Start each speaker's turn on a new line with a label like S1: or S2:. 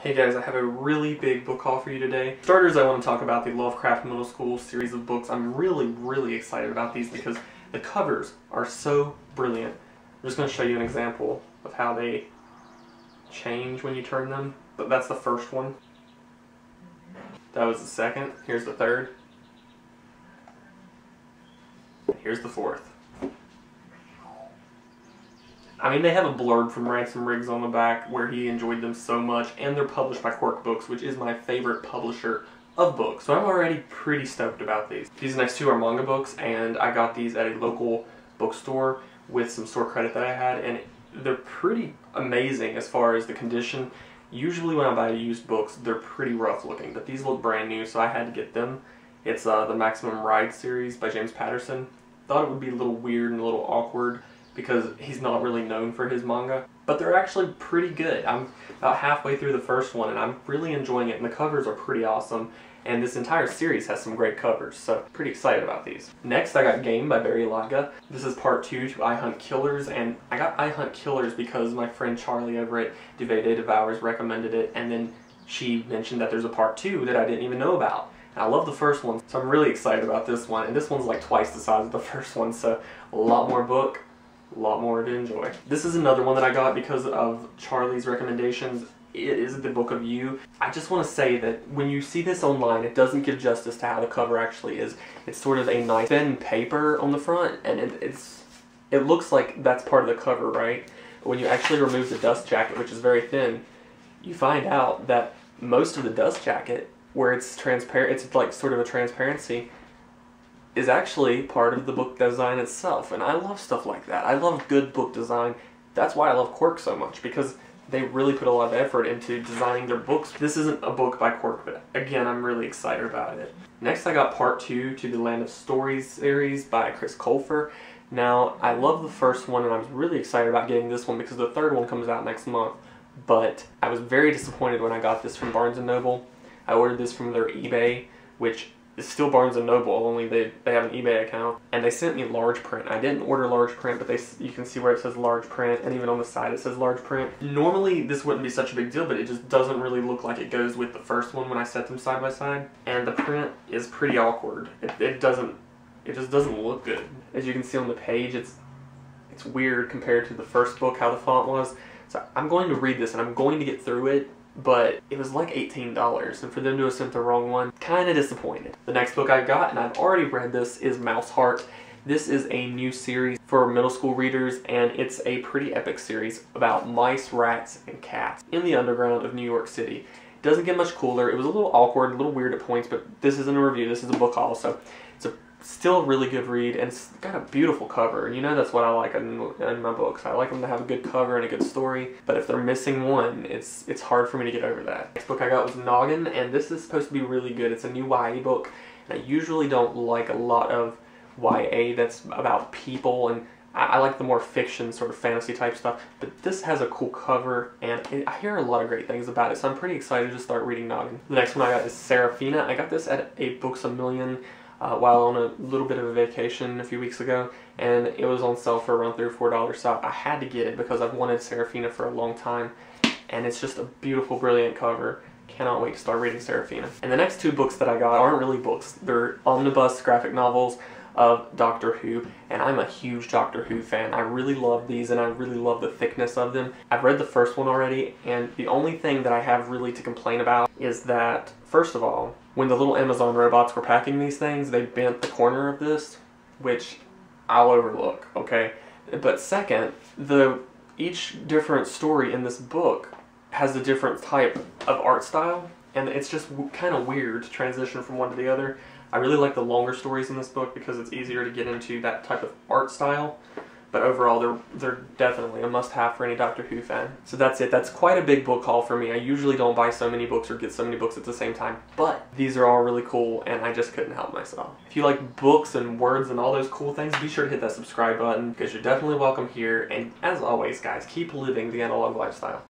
S1: Hey guys, I have a really big book haul for you today. For starters, I want to talk about the Lovecraft Middle School series of books. I'm really excited about these because the covers are so brilliant. I'm just going to show you an example of how they change when you turn them. But that's the first one. That was the second. Here's the third. Here's the fourth. I mean, they have a blurb from Ransom Riggs on the back where he enjoyed them so much, and they're published by Quirk Books, which is my favorite publisher of books. So I'm already pretty stoked about these. These next two are Manga Books, and I got these at a local bookstore with some store credit that I had, and they're pretty amazing as far as the condition. Usually when I buy used books, they're pretty rough looking, but these look brand new, so I had to get them. It's the Maximum Ride series by James Patterson. Thought it would be a little weird and a little awkward because he's not really known for his manga, but they're actually pretty good. I'm about halfway through the first one and I'm really enjoying it, and the covers are pretty awesome, and this entire series has some great covers, so pretty excited about these. Next, I got Game by Barry Lyga. This is part 2 to I Hunt Killers, and I got I Hunt Killers because my friend Charlie over at Duvet Day Devours recommended it, and then she mentioned that there's a part 2 that I didn't even know about. I love the first one, so I'm really excited about this one, and this one's like twice the size of the first one, so a lot more book, a lot more to enjoy. This is another one that I got because of Charlie's recommendations. It is The Book of You. I just want to say that when you see this online, it doesn't give justice to how the cover actually is. It's sort of a nice thin paper on the front, and it looks like that's part of the cover, right? But when you actually remove the dust jacket, which is very thin, you find out that most of the dust jacket, where it's transparent, it's like sort of a transparency, is actually part of the book design itself. And I love stuff like that. I love good book design. That's why I love Quirk so much, because they really put a lot of effort into designing their books. This isn't a book by Quirk, but again, I'm really excited about it. Next, I got part 2 to the Land of Stories series by Chris Colfer. Now, I love the first one, and I was really excited about getting this one because the third one comes out next month. But I was very disappointed when I got this from Barnes & Noble. I ordered this from their eBay, which is still Barnes & Noble, only they have an eBay account. And they sent me large print. I didn't order large print, but you can see where it says large print, and even on the side it says large print. Normally this wouldn't be such a big deal, but it just doesn't really look like it goes with the first one when I set them side by side. And the print is pretty awkward. It just doesn't look good. As you can see on the page, it's weird compared to the first book, how the font was. So I'm going to read this and I'm going to get through it, but it was like $18, and for them to have sent the wrong one, kind of disappointed. The next book I got, and I've already read this, is Mouse Heart. This is a new series for middle school readers, and it's a pretty epic series about mice, rats, and cats in the underground of New York City. It doesn't get much cooler. It was a little awkward, a little weird at points, but this isn't a review, this is a book haul, so it's still a really good read, and it's got a beautiful cover. You know, that's what I like in my books. I like them to have a good cover and a good story, but if they're missing one, it's hard for me to get over that. Next book I got was Noggin, and this is supposed to be really good. It's a new YA book, and I usually don't like a lot of YA that's about people, and I like the more fiction, sort of fantasy type stuff, but this has a cool cover, and I hear a lot of great things about it, so I'm pretty excited to start reading Noggin. The next one I got is Sarafina. I got this at a Books A Million while on a little bit of a vacation a few weeks ago, and it was on sale for around $3 or $4, so I had to get it because I've wanted Sarafina for a long time, and it's just a beautiful, brilliant cover. Cannot wait to start reading Sarafina. And the next two books that I got aren't really books. They're omnibus graphic novels of Doctor Who, and I'm a huge Doctor Who fan. I really love these, and I really love the thickness of them. I've read the first one already, and the only thing that I have really to complain about is that, first of all, when the little Amazon robots were packing these things, they bent the corner of this, which I'll overlook, okay? But second, each different story in this book has a different type of art style, and it's just kind of weird to transition from one to the other. I really like the longer stories in this book because it's easier to get into that type of art style, but overall they're definitely a must-have for any Doctor Who fan. So that's it. That's quite a big book haul for me. I usually don't buy so many books or get so many books at the same time, but these are all really cool, and I just couldn't help myself. If you like books and words and all those cool things, be sure to hit that subscribe button because you're definitely welcome here, and as always guys, keep living the analog lifestyle.